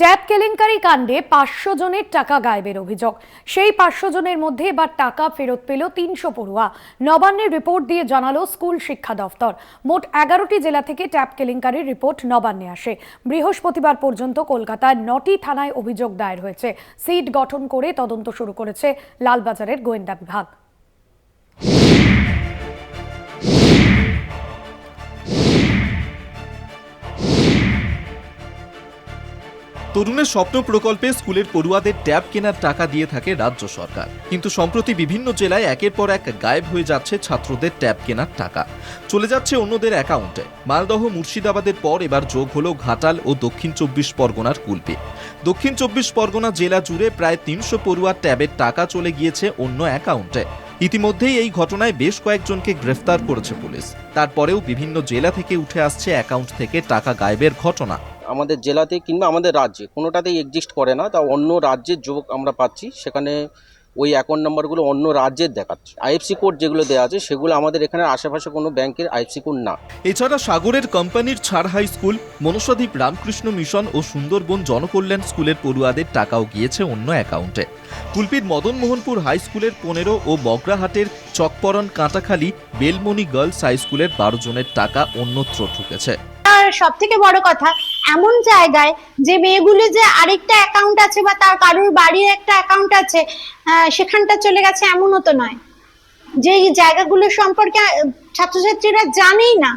Tab কেলেঙ্কারি কাণ্ডে ৫০০ জনের টাকা গায়েবের অভিযোগ। সেই ৫০০ জনের মধ্যে এবার টাকা ফেরত পেল ৩০০ পড়ুয়া। নবান্নের রিপোর্ট দিয়ে জানালো স্কুল শিক্ষা দফতর। মোট ১১টি জেলা থেকে ট্যাব কেলেঙ্কারির রিপোর্ট নবান্নে আসে। বৃহস্পতিবার পর্যন্ত কলকাতায় ৯টি থানায় অভিযোগ দায়ের হয়েছে। সিট গঠন করে তদন্ত শুরু করেছে লালবাজারের গোয়েন্দা বিভাগ। তরুণের স্বপ্ন প্রকল্পে স্কুলের পড়ুয়াদের ট্যাব কেনার টাকা দিয়ে থাকে রাজ্য সরকার, কিন্তু সম্প্রতি বিভিন্ন জেলায় একের পর এক গায়েব হয়ে যাচ্ছে ছাত্রদের ট্যাব কেনার টাকা। চলে যাচ্ছে অন্যদের অ্যাকাউন্টে। মালদহ মুর্শিদাবাদের পর এবার যোগ হলো ঘাটাল ও দক্ষিণ ২৪ পরগনার কুলপি। দক্ষিণ ২৪ পরগনা জেলা জুড়ে প্রায় ৩০০ পড়ুয়ার ট্যাবের টাকা চলে গিয়েছে অন্য অ্যাকাউন্টে। ইতিমধ্যেই এই ঘটনায় বেশ কয়েকজনকে গ্রেফতার করেছে পুলিশ। তারপরেও বিভিন্ন জেলা থেকে উঠে আসছে অ্যাকাউন্ট থেকে টাকা গায়েবের ঘটনা। আমাদের জেলাতে কিংবা আমাদের রাজ্যে কোনোটাতেই এক্সিস্ট করে না, তা অন্য রাজ্যের যোগ আমরা পাচ্ছি। সেখানে ওই অ্যাকাউন্ট নাম্বারগুলো অন্য রাজ্যের দেখাচ্ছে। আইএফসি কোড যেগুলো দেওয়া আছে সেগুলো আমাদের এখানে আশেপাশে কোনো ব্যাংকের আইএফসি কোড না। এছাড়া সাগরের কোম্পানির ছাড় high school, Manasadwip Ramakrishna mission ও সুন্দরবন জনকল্যাণ স্কুলের পড়ুয়াদের টাকাও গিয়েছে অন্য অ্যাকাউন্টে। কুলপির মদন মোহনপুর হাই স্কুলের ১৫ ও বগরাহাটের চকপরন কাঁটাখালী বেলমনি গার্লস হাই স্কুলের ১২ জনের টাকা অন্যত্র ঢুকেছে। সব থেকে বড় কথা, এমন জায়গায় যে মেয়েগুলি যে আরেকটা অ্যাকাউন্ট আছে বা তার কারোর বাড়ির একটা অ্যাকাউন্ট আছে সেখানটা চলে গেছে এমনও তো নয়। যে জায়গাগুলো সম্পর্কে ছাত্রছাত্রীরা জানেই না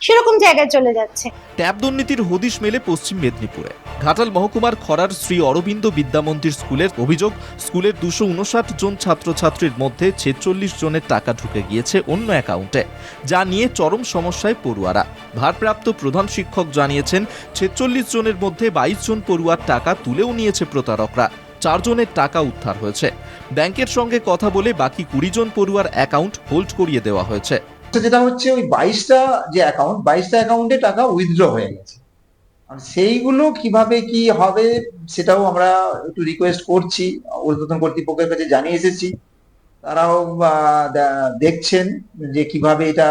সেরকম জায়গায় চলে যাচ্ছে। ট্যাব দুর্নীতির হদিশ মেলে পশ্চিম মেদিনীপুরে। ঘাটাল মহকুমার খরার শ্রী অরবিন্দ বিদ্যামন্দির স্কুলের অভিযোগ, স্কুলের ২৫৯ জন ছাত্রছাত্রীর মধ্যে ৪৬ জনের টাকা ঢুকে গিয়েছে অন্য অ্যাকাউন্টে, যা নিয়ে চরম সমস্যায় পড়ুয়ারা। ভারপ্রাপ্ত প্রধান শিক্ষক জানিয়েছেন, ৪৬ জনের মধ্যে ২২ জন পড়ুয়ার টাকা তুলেও নিয়েছে প্রতারকরা। ৪ জনের টাকা উদ্ধার হয়েছে। ব্যাংকের সঙ্গে কথা বলে বাকি ২০ জন পড়ুয়ার অ্যাকাউন্ট হোল্ড করিয়ে দেওয়া হয়েছে। যেটা হচ্ছে ওই ২২টা যে অ্যাকাউন্ট, ২২টা অ্যাকাউন্টে টাকা উইথড্র হয়ে গেছে। আর সেইগুলো কিভাবে কি হবে সেটাও আমরা একটু রিকোয়েস্ট করছি, ঊর্ধ্বতন কর্তৃপক্ষের কাছে জানিয়ে এসেছি। তারাও দেখছেন যে কিভাবে এটা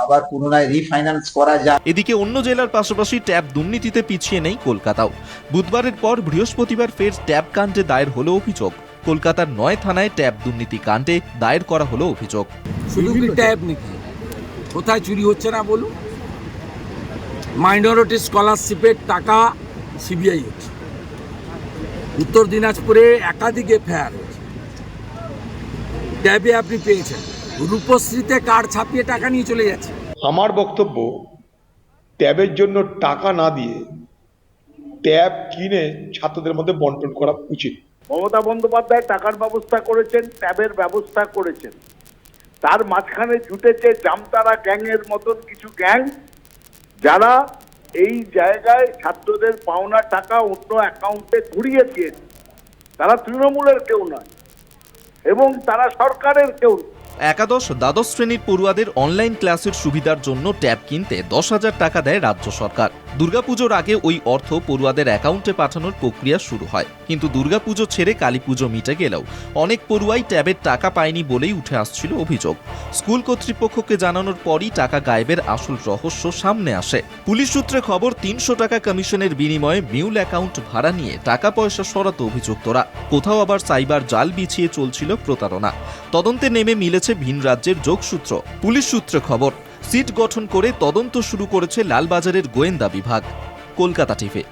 আবার পুনরায় রিফাইন্যান্স করা যায়। এদিকে অন্য জেলার পাশাপাশি ট্যাব দুর্নীতিতে পিছিয়ে নেই কলকাতাও। বুধবারের পর বৃহস্পতিবার ফের ট্যাব কাণ্ডে দায়ের হলো অভিযোগ। কলকাতার ৯ থানায় ট্যাব দুর্নীতি কাণ্ডে দায়ের করা হলো অভিযোগ। শুধু কি ট্যাব নাকি, কোথায় চুরি হচ্ছে না বলুন? মাইনরিটি স্কলারশিপের টাকা সিবিআই হচ্ছে, উত্তর দিনাজপুরে একাধিক এফআইআর হচ্ছে। ট্যাবে আপনি পেয়েছেন, রূপশ্রীতে কার্ড ছাপিয়ে টাকা নিয়ে চলে যাচ্ছে। আমার বক্তব্য, ট্যাবের জন্য টাকা না দিয়ে ট্যাব কিনে ছাত্রদের মধ্যে বন্টন করা উচিত। মমতা বন্দ্যোপাধ্যায় টাকার ব্যবস্থা করেছেন, ট্যাবের ব্যবস্থা করেছেন, তার মাঝখানে জুটেছে জামতারা গ্যাংয়ের মতন কিছু গ্যাং, যারা এই জায়গায় ছাত্রদের পাওনা টাকা অন্য অ্যাকাউন্টে ঘুরিয়ে দিয়েছে। তারা তৃণমূলের কেউ নয় এবং তারা সরকারের কেউ। একাদশ দ্বাদশ শ্রেণীর পড়ুয়াদের অনলাইন ক্লাসের সুবিধার জন্য ট্যাব কিনতে ১০,০০০ টাকা দেয় রাজ্য সরকার। দুর্গাপুজোর আগে ওই অর্থ পড়ুয়াদের অ্যাকাউন্টে পাঠানোর প্রক্রিয়া শুরু হয়, কিন্তু দুর্গাপুজো ছেড়ে কালীপুজো মিটে গেলেও অনেক পড়ুয়াই ট্যাবের টাকা পায়নি বলেই উঠে আসছিল অভিযোগ। স্কুল কর্তৃপক্ষকে জানানোর পরই টাকা গায়েবের আসল রহস্য সামনে আসে। পুলিশ সূত্রে খবর, ৩০০ টাকা কমিশনের বিনিময়ে মিউল অ্যাকাউন্ট ভাড়া নিয়ে টাকা পয়সা সরাতো অভিযুক্তরা। কোথাও আবার সাইবার জাল বিছিয়ে চলছিল প্রতারণা। তদন্তে নেমে মিলেছে ভিন রাজ্যের যোগসূত্র। পুলিশ সূত্রে খবর, সিট গঠন করে তদন্ত শুরু করেছে লালবাজারের গোয়েন্দা বিভাগ। কলকাতা টিভি।